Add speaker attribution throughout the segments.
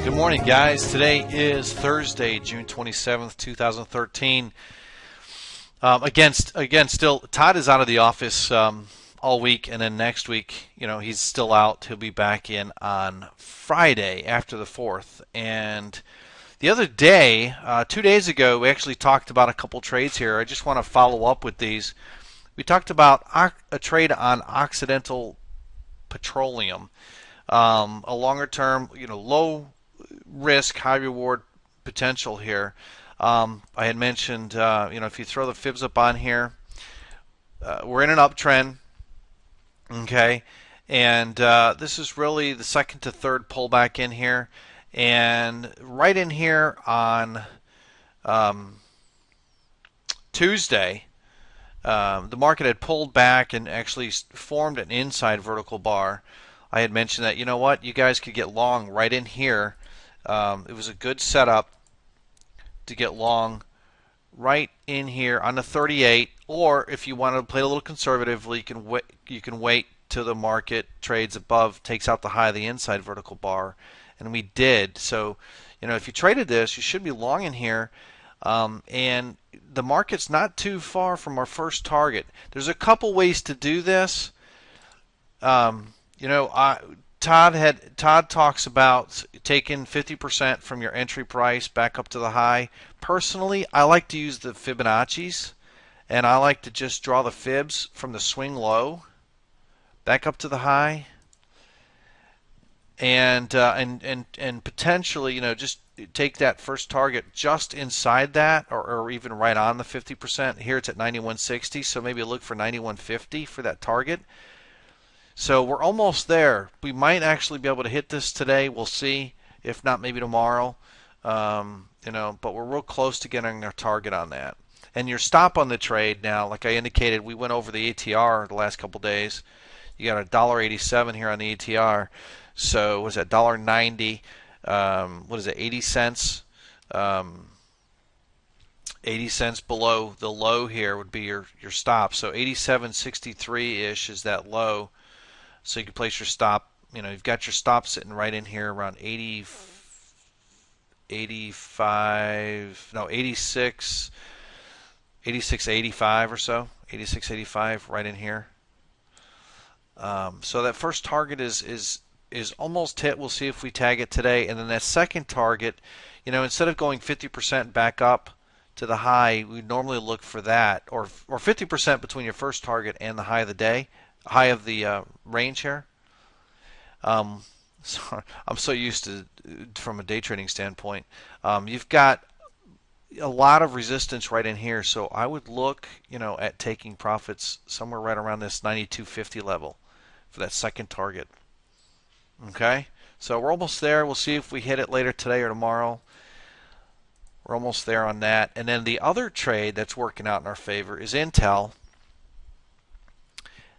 Speaker 1: Good morning, guys. Today is Thursday, June 27th, 2013. Again, still, Todd is out of the office all week, and then next week, he's still out. He'll be back in on Friday after the 4th. And the other day, 2 days ago, we actually talked about a couple trades here. I just want to follow up with these. We talked about a trade on Occidental Petroleum, a longer term, low risk, high reward potential here. I had mentioned, if you throw the fibs up on here, we're in an uptrend, okay, and this is really the second to third pullback in here, and right in here on Tuesday, the market had pulled back and actually formed an inside vertical bar. I had mentioned that, you guys could get long right in here. It was a good setup to get long right in here on the 38, or if you want to play a little conservatively, you can wait till the market trades above, takes out the high of the inside vertical bar, and we did. So, if you traded this, you should be long in here, and the market's not too far from our first target. There's a couple ways to do this. Todd talks about taking 50% from your entry price back up to the high. Personally, I like to use the Fibonacci's, and I like to just draw the fibs from the swing low back up to the high, and potentially, just take that first target just inside that, or even right on the 50%. Here it's at 91.60, so maybe look for 91.50 for that target. So we're almost there. We might actually be able to hit this today. We'll see. If not, maybe tomorrow. But we're real close to getting our target on that. And your stop on the trade now, like I indicated, we went over the ATR the last couple days. You got $1.87 here on the ATR. So what is that? $1.90. What is it? 80 cents. 80 cents below the low here would be your stop. So 87.63-ish is that low. So you can place your stop. You've got your stop sitting right in here around 86.85 or so. 86.85 right in here. So that first target is almost hit. We'll see if we tag it today. And then that second target, instead of going 50% back up to the high, we normally look for that, or 50% between your first target and the high of the day. High of the range here. So I'm so used to, from a day trading standpoint, you've got a lot of resistance right in here. So I would look, at taking profits somewhere right around this 92.50 level for that second target. Okay, so we're almost there. We'll see if we hit it later today or tomorrow. We're almost there on that. And then the other trade that's working out in our favor is Intel.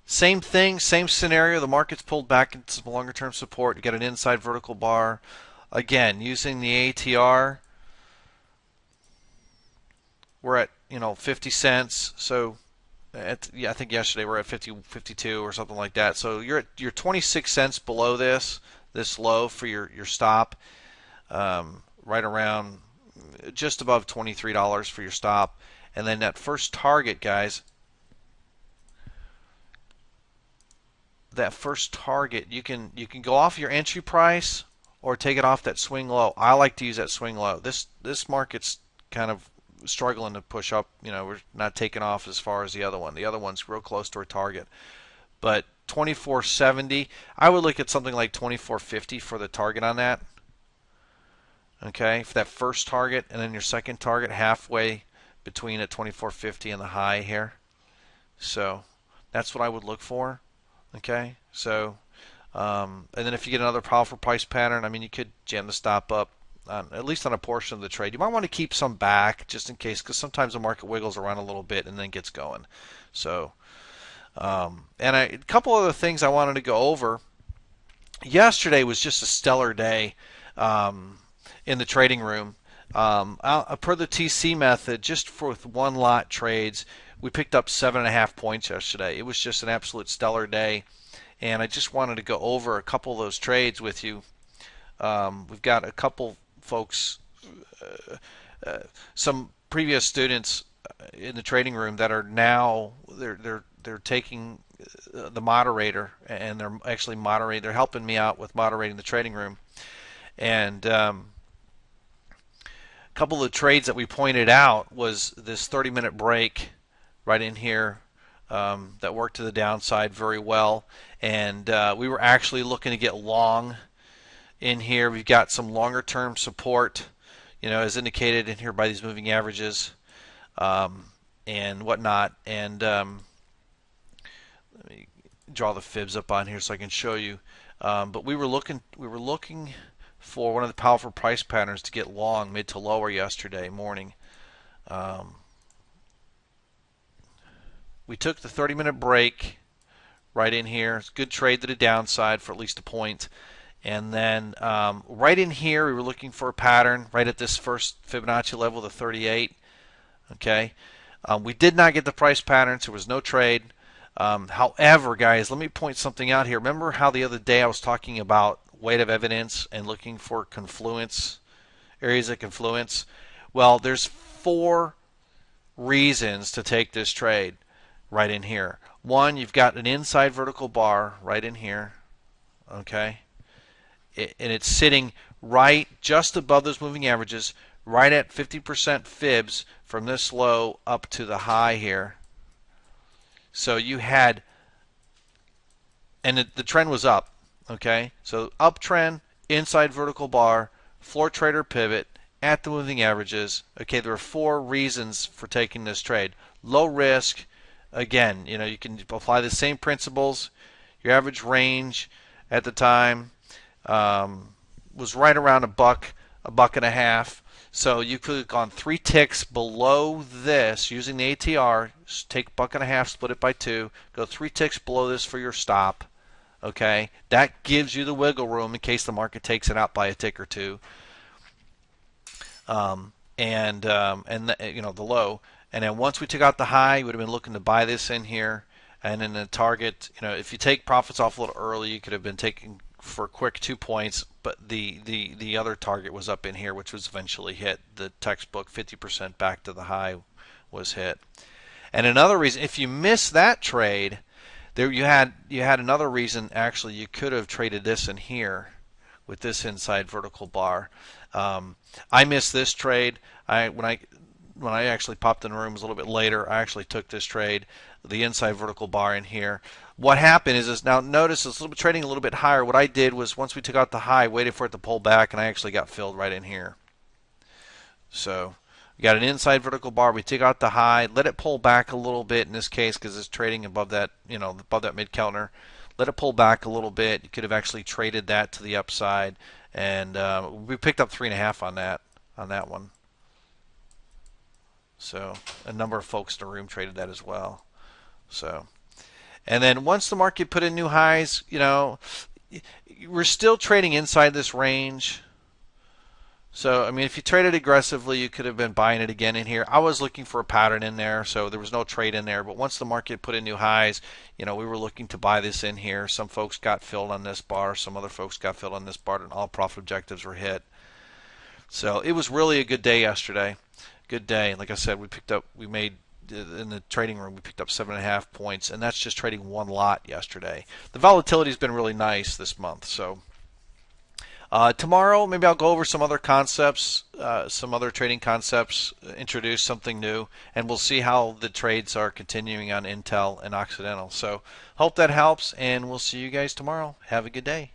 Speaker 1: Same thing, same scenario. The market's pulled back into some longer term support. You get an inside vertical bar. Again, using the ATR, we're at 50 cents. So I think yesterday we're at 52 or something like that. So you're 26 cents below this low for your stop, right around just above $23 for your stop. And then that first target, guys. That first target, you can go off your entry price or take it off that swing low. I like to use that swing low. This market's kind of struggling to push up. We're not taking off as far as the other one. The other one's real close to our target. But 24.70, I would look at something like 24.50 for the target on that. Okay, for that first target, and then your second target halfway between at 24.50 and the high here. So that's what I would look for. Okay, so and then if you get another powerful price pattern, you could jam the stop up at least on a portion of the trade. You might want to keep some back just in case, because sometimes the market wiggles around a little bit and then gets going. So, and a couple other things I wanted to go over. Yesterday was just a stellar day in the trading room. Per the TC method, just for one lot trades, we picked up 7.5 points yesterday. It was just an absolute stellar day, and I just wanted to go over a couple of those trades with you We've got a couple folks, some previous students in the trading room that are now they're taking the moderator, and they're actually moderating. They're helping me out with moderating the trading room. And a couple of the trades that we pointed out was this 30-minute break right in here that worked to the downside very well. And we were actually looking to get long in here. We've got some longer term support, as indicated in here by these moving averages and whatnot. And let me draw the fibs up on here so I can show you. But we were looking for one of the powerful price patterns to get long mid to lower yesterday morning. We took the 30-minute break right in here. It's a good trade to the downside for at least a point. And then right in here, we were looking for a pattern right at this first Fibonacci level, the 38. Okay, we did not get the price pattern, so there was no trade. However, guys, let me point something out here. Remember how the other day I was talking about weight of evidence and looking for confluence, areas of confluence? Well, there's 4 reasons to take this trade right in here. One, you've got an inside vertical bar right in here, okay? And it's sitting right just above those moving averages, right at 50% fibs from this low up to the high here. So you had, and the trend was up, okay? So uptrend, inside vertical bar, floor trader pivot at the moving averages. Okay, there are 4 reasons for taking this trade. Low risk, again, you can apply the same principles. Your average range at the time was right around a buck and a half. So you could have gone 3 ticks below this using the ATR, take buck and a half, split it by 2, go 3 ticks below this for your stop. Okay, that gives you the wiggle room in case the market takes it out by a tick or 2. The low. And then once we took out the high, you would have been looking to buy this in here. And then the target, if you take profits off a little early, you could have been taking for a quick 2 points. But the other target was up in here, which was eventually hit. The textbook 50% back to the high was hit. And another reason, if you miss that trade, there you had another reason. Actually, you could have traded this in here with this inside vertical bar. I missed this trade. When I actually popped in the rooms a little bit later, I actually took this trade, the inside vertical bar in here. What happened is now notice it's trading a little bit higher. What I did was once we took out the high, waited for it to pull back, and I actually got filled right in here. So we got an inside vertical bar. We took out the high, let it pull back a little bit in this case because it's trading above that, above that mid counter. Let it pull back a little bit. You could have actually traded that to the upside, and we picked up 3.5 on that one. So a number of folks in the room traded that as well. So, and then once the market put in new highs, we're still trading inside this range. So, I mean, if you traded aggressively, you could have been buying it again in here. I was looking for a pattern in there, so there was no trade in there. But once the market put in new highs, we were looking to buy this in here. Some folks got filled on this bar. Some other folks got filled on this bar, and all profit objectives were hit. So it was really a good day yesterday. Good day. Like I said, we made in the trading room, we picked up 7.5 points, and that's just trading one lot yesterday. The volatility has been really nice this month. So tomorrow, maybe I'll go over some other concepts, some other trading concepts, introduce something new, and we'll see how the trades are continuing on Intel and Occidental. So hope that helps, and we'll see you guys tomorrow. Have a good day.